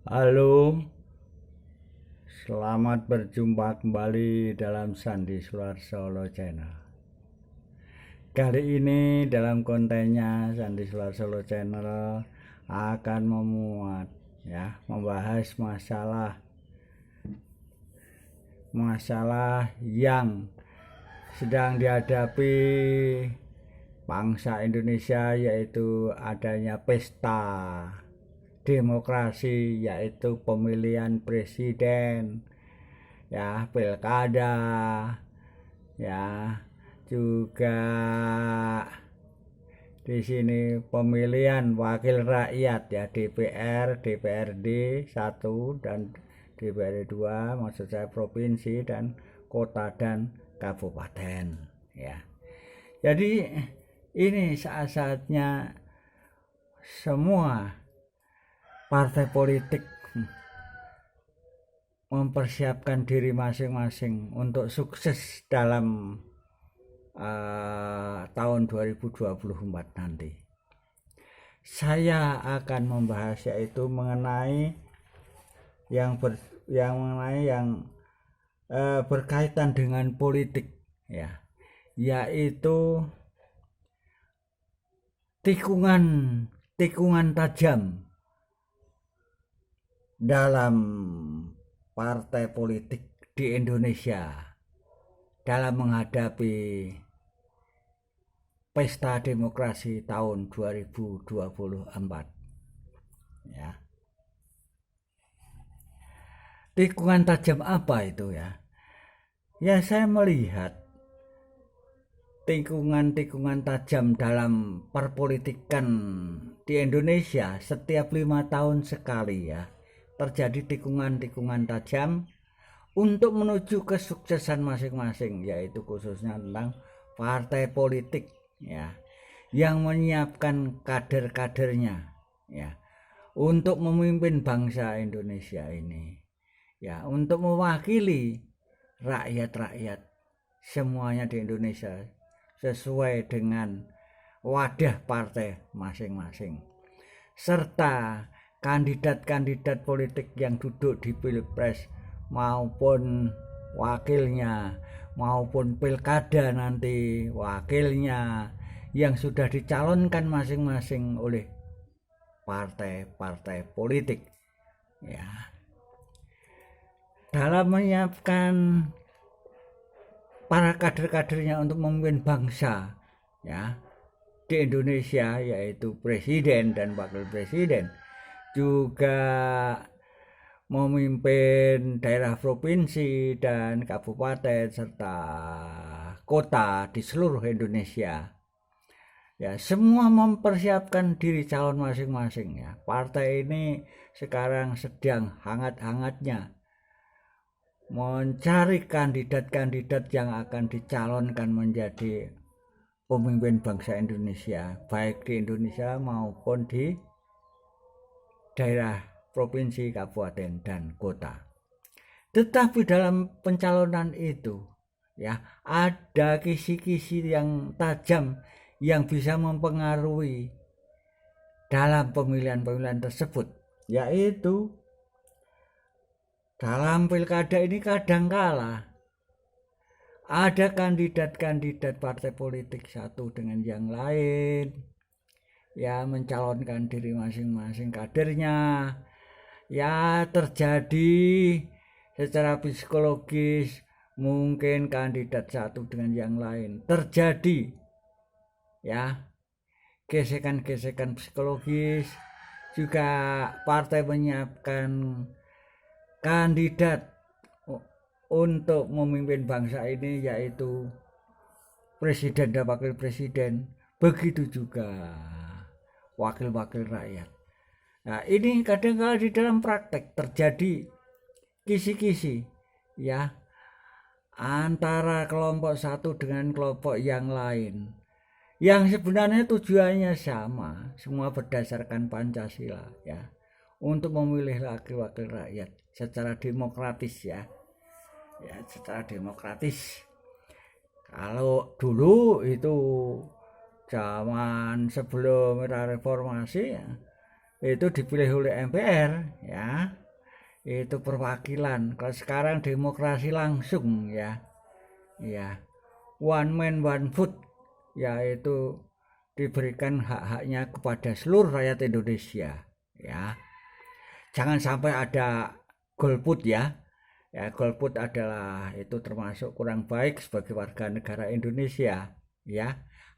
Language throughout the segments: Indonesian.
Halo, selamat berjumpa kembali dalam Sandi Solo Channel. Kali ini dalam kontennya Sandi Solo Channel akan membahas masalah yang sedang dihadapi bangsa Indonesia, yaitu adanya pesta demokrasi, yaitu pemilihan presiden, pilkada, juga di sini pemilihan wakil rakyat, DPR, DPRD 1 dan DPRD 2, maksud saya provinsi dan kota dan kabupaten, Jadi ini saat-saatnya semua partai politik mempersiapkan diri masing-masing untuk sukses dalam tahun 2024 nanti. Saya akan membahas yaitu mengenai yang berkaitan dengan politik, yaitu tikungan tajam dalam partai politik di Indonesia dalam menghadapi pesta demokrasi tahun 2024. Tikungan tajam apa itu, saya melihat tikungan tajam dalam perpolitikan di Indonesia setiap 5 tahun sekali, terjadi tikungan tajam untuk menuju kesuksesan masing-masing, yaitu khususnya tentang partai politik, yang menyiapkan kader-kadernya, untuk memimpin bangsa Indonesia ini, untuk mewakili rakyat-rakyat semuanya di Indonesia sesuai dengan wadah partai masing-masing, serta kandidat-kandidat politik yang duduk di pilpres maupun wakilnya, maupun pilkada nanti wakilnya yang sudah dicalonkan masing-masing oleh partai-partai politik, dalam menyiapkan para kader-kadernya untuk memimpin bangsa, di Indonesia, yaitu presiden dan wakil presiden, juga memimpin daerah provinsi dan kabupaten serta kota di seluruh Indonesia. Semua mempersiapkan diri calon masing-masing, Partai ini sekarang sedang hangat-hangatnya mencari kandidat-kandidat yang akan dicalonkan menjadi pemimpin bangsa Indonesia, baik di Indonesia maupun di daerah provinsi, kabupaten, dan kota. Tetapi dalam pencalonan itu, ada kisi-kisi yang tajam yang bisa mempengaruhi dalam pemilihan-pemilihan tersebut, yaitu dalam pilkada ini kadangkala ada kandidat-kandidat partai politik satu dengan yang lain, mencalonkan diri masing-masing kadernya, terjadi secara psikologis, mungkin kandidat satu dengan yang lain terjadi, gesekan-gesekan psikologis. Juga partai menyiapkan kandidat untuk memimpin bangsa ini, yaitu presiden dan wakil presiden, begitu juga wakil-wakil rakyat. Ini kadang-kala di dalam praktek terjadi kisi-kisi, antara kelompok satu dengan kelompok yang lain, yang sebenarnya tujuannya sama, semua berdasarkan Pancasila, untuk memilih wakil-wakil rakyat secara demokratis, secara demokratis. Kalau dulu itu zaman sebelum era reformasi, itu dipilih oleh MPR, ya. Itu perwakilan. Kalau sekarang demokrasi langsung, ya. Ya. One man one vote, yaitu diberikan hak-haknya kepada seluruh rakyat Indonesia, ya. Jangan sampai ada golput, ya. Ya, golput adalah itu termasuk kurang baik sebagai warga negara Indonesia, ya.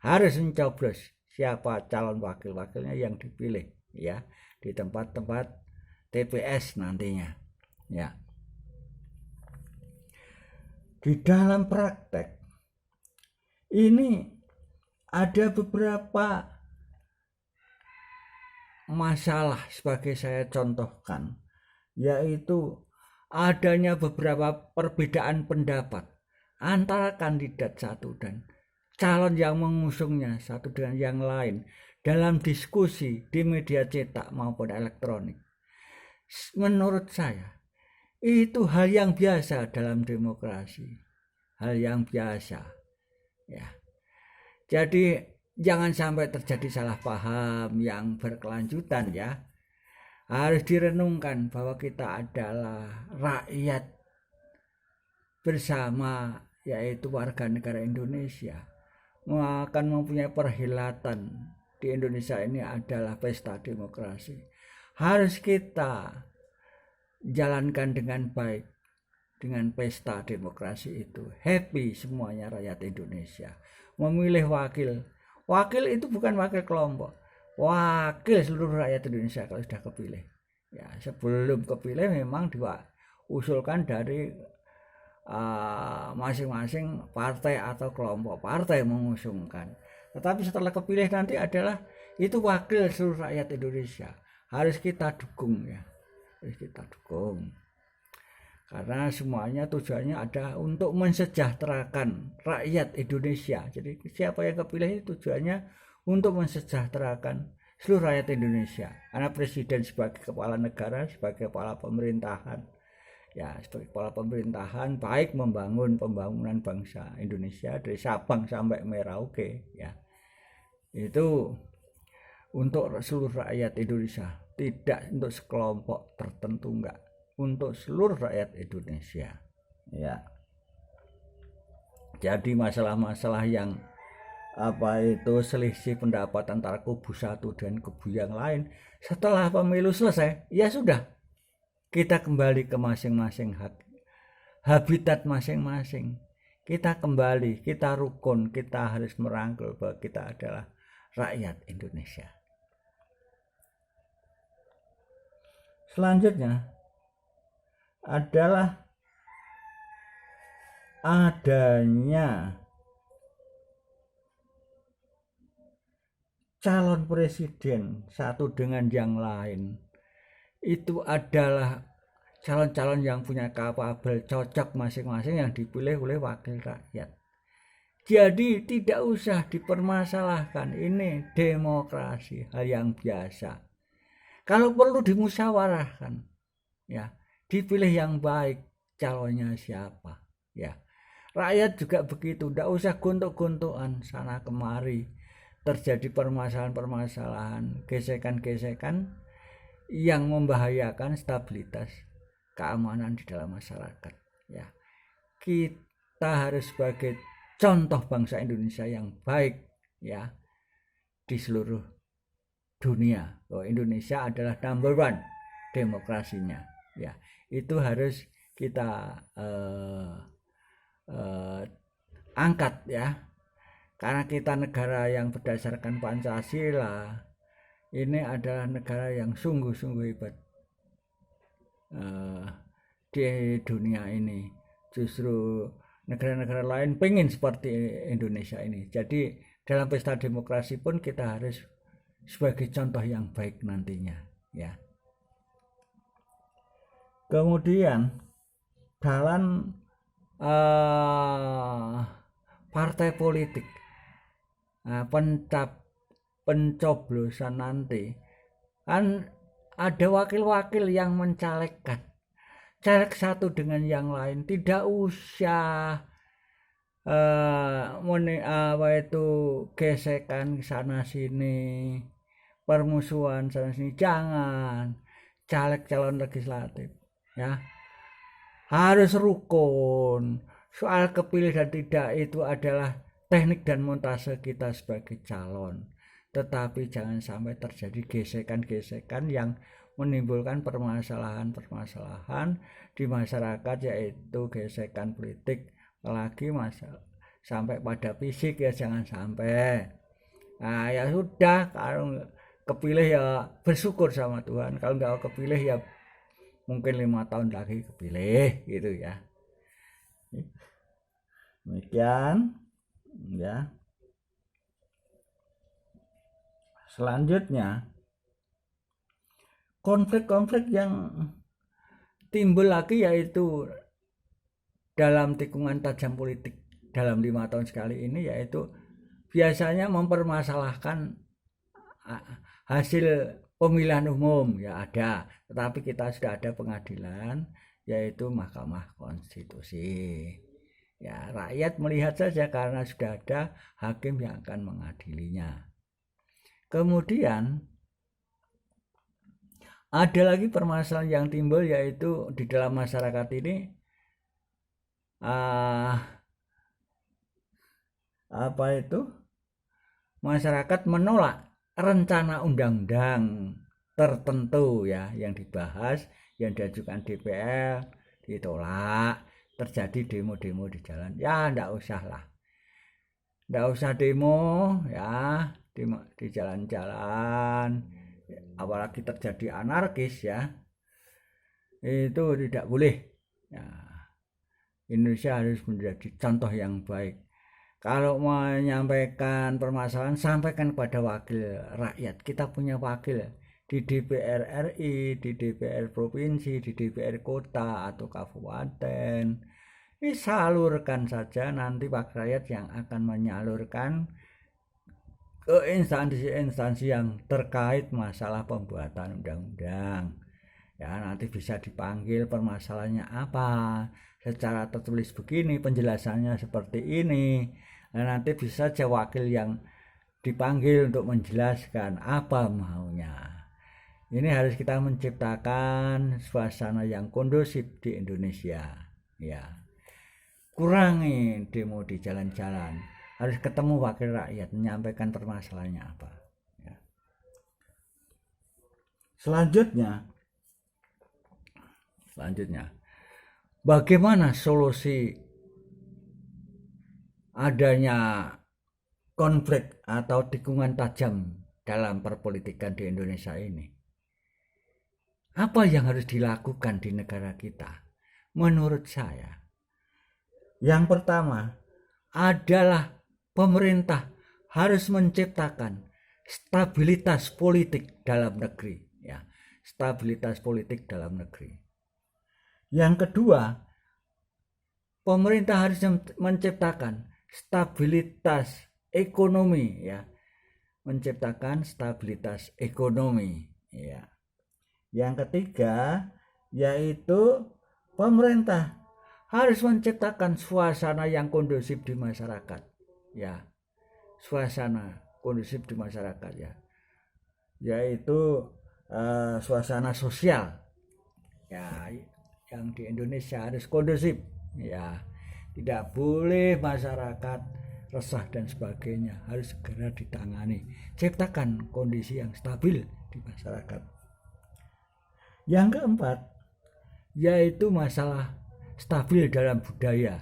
Harus mencoblos siapa calon wakil-wakilnya yang dipilih, ya, di tempat-tempat TPS nantinya, ya. Di dalam praktek ini ada beberapa masalah sebagai saya contohkan, yaitu adanya beberapa perbedaan pendapat antara kandidat satu dan calon yang mengusungnya satu dengan yang lain dalam diskusi di media cetak maupun elektronik. Menurut saya itu hal yang biasa dalam demokrasi, hal yang biasa, ya. Jadi jangan sampai terjadi salah paham yang berkelanjutan, ya. Harus direnungkan bahwa kita adalah rakyat bersama, yaitu warga negara Indonesia. Akan mempunyai perhelatan di Indonesia ini adalah pesta demokrasi. Harus kita jalankan dengan baik dengan pesta demokrasi itu. Happy semuanya rakyat Indonesia. Memilih wakil. Wakil itu bukan wakil kelompok. Wakil seluruh rakyat Indonesia kalau sudah kepilih. Ya, sebelum kepilih memang diusulkan dari masing-masing partai atau kelompok partai mengusungkan. Tetapi setelah kepilih nanti adalah itu wakil seluruh rakyat Indonesia. Harus kita dukung, ya. Harus kita dukung. Karena semuanya tujuannya ada untuk mensejahterakan rakyat Indonesia. Jadi siapa yang kepilih itu tujuannya untuk mensejahterakan seluruh rakyat Indonesia. Karena presiden sebagai kepala negara, sebagai kepala pemerintahan, ya, sebagai kepala pemerintahan baik membangun pembangunan bangsa Indonesia dari Sabang sampai Merauke, ya. Itu untuk seluruh rakyat Indonesia, tidak untuk sekelompok tertentu, enggak, untuk seluruh rakyat Indonesia, ya. Jadi masalah-masalah yang selisih pendapat antara kubu satu dan kubu yang lain setelah pemilu selesai, ya sudah, kita kembali ke masing-masing habitat masing-masing. Kita kembali, kita rukun, kita harus merangkul bahwa kita adalah rakyat Indonesia. Selanjutnya adalah adanya calon presiden satu dengan yang lain. Itu adalah calon-calon yang punya kapabel cocok masing-masing yang dipilih oleh wakil rakyat. Jadi tidak usah dipermasalahkan, ini demokrasi, hal yang biasa. Kalau perlu dimusyawarahkan, ya, dipilih yang baik calonnya siapa, ya. Rakyat juga begitu, tidak usah gontok-gontokan sana kemari. Terjadi permasalahan-permasalahan, gesekan-gesekan yang membahayakan stabilitas keamanan di dalam masyarakat, ya. Kita harus sebagai contoh bangsa Indonesia yang baik, ya, di seluruh dunia, bahwa Indonesia adalah number one demokrasinya, ya. Itu harus kita angkat, ya. Karena kita negara yang berdasarkan Pancasila, ini adalah negara yang sungguh-sungguh hebat di dunia ini. Justru negara-negara lain pengen seperti Indonesia ini. Jadi dalam pesta demokrasi pun kita harus sebagai contoh yang baik nantinya, ya. Kemudian dalam partai politik, pencoblosan nanti kan ada wakil-wakil yang mencalekkan, caleg satu dengan yang lain. Tidak usah gesekan sana sini, permusuhan sana sini, jangan. Caleg calon legislatif ya harus rukun. Soal kepilih dan tidak itu adalah teknik dan montase kita sebagai calon, tetapi jangan sampai terjadi gesekan-gesekan yang menimbulkan permasalahan-permasalahan di masyarakat, yaitu gesekan politik, apalagi sampai pada fisik ya, jangan sampai. Nah ya sudah, kalau kepilih ya bersyukur sama Tuhan, kalau nggak kepilih ya mungkin 5 tahun lagi kepilih gitu ya. Demikian ya. Selanjutnya konflik-konflik yang timbul lagi yaitu dalam tikungan tajam politik dalam 5 tahun sekali ini, yaitu biasanya mempermasalahkan hasil pemilihan umum ya ada, tetapi kita sudah ada pengadilan yaitu Mahkamah Konstitusi. Ya, rakyat melihat saja karena sudah ada hakim yang akan mengadilinya. Kemudian ada lagi permasalahan yang timbul yaitu di dalam masyarakat ini masyarakat menolak rencana undang-undang tertentu ya yang dibahas, yang diajukan DPR, ditolak. Terjadi demo-demo di jalan, ya enggak usah demo ya di jalan-jalan, apalagi terjadi anarkis ya, itu tidak boleh ya. Indonesia harus menjadi contoh yang baik. Kalau menyampaikan permasalahan, sampaikan kepada wakil rakyat. Kita punya wakil di DPR RI, di DPR provinsi, di DPR kota atau kabupaten. Ini salurkan saja, nanti wakil rakyat yang akan menyalurkan ke instansi-instansi yang terkait masalah pembuatan undang-undang. Ya, nanti bisa dipanggil permasalahannya apa, secara tertulis begini, penjelasannya seperti ini. Nah, nanti bisa saja wakil yang dipanggil untuk menjelaskan apa maunya. Ini harus kita menciptakan suasana yang kondusif di Indonesia. Ya, kurangi demo di jalan-jalan. Harus ketemu wakil rakyat, menyampaikan permasalahannya apa. Ya. Selanjutnya, bagaimana solusi adanya konflik atau tikungan tajam dalam perpolitikan di Indonesia ini? Apa yang harus dilakukan di negara kita? Menurut saya, yang pertama adalah pemerintah harus menciptakan stabilitas politik dalam negeri, ya, stabilitas politik dalam negeri. Yang kedua, pemerintah harus menciptakan stabilitas ekonomi, ya, menciptakan stabilitas ekonomi, ya. Yang ketiga yaitu pemerintah harus menciptakan suasana yang kondusif di masyarakat, ya, suasana kondusif di masyarakat, ya, yaitu suasana sosial, ya, yang di Indonesia harus kondusif, ya, tidak boleh masyarakat resah dan sebagainya, harus segera ditangani, ciptakan kondisi yang stabil di masyarakat. Yang keempat yaitu masalah stabil dalam budaya,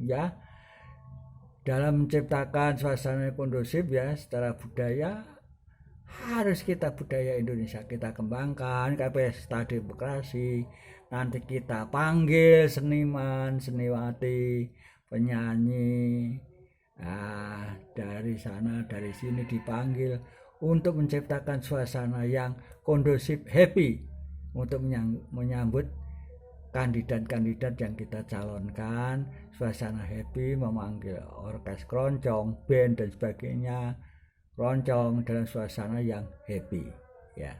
ya, dalam menciptakan suasana kondusif, ya, secara budaya harus kita budaya Indonesia kita kembangkan, kayak pesta demokrasi. Nanti kita panggil seniman, seniwati, penyanyi, dari sana dari sini dipanggil untuk menciptakan suasana yang kondusif, happy, untuk menyambut kandidat-kandidat yang kita calonkan. Suasana happy, memanggil orkes keroncong, band dan sebagainya, keroncong dalam suasana yang happy, ya.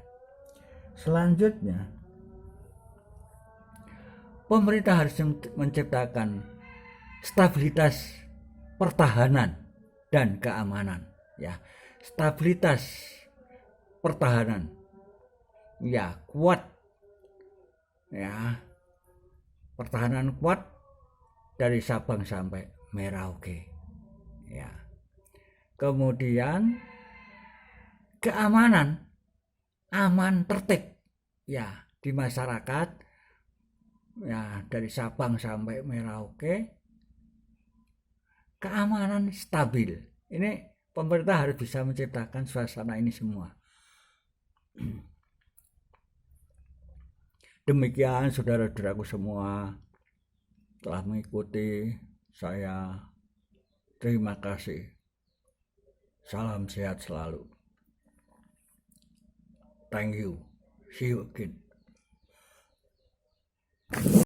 Selanjutnya, pemerintah harus menciptakan stabilitas pertahanan dan keamanan, ya. Stabilitas pertahanan ya kuat, ya pertahanan kuat dari Sabang sampai Merauke, ya. Kemudian keamanan, aman tertib, ya di masyarakat, ya dari Sabang sampai Merauke keamanan stabil. Ini pemerintah harus bisa menciptakan suasana ini semua. Demikian saudara-saudaraku semua telah mengikuti saya. Terima kasih. Salam sehat selalu. Thank you. See you again.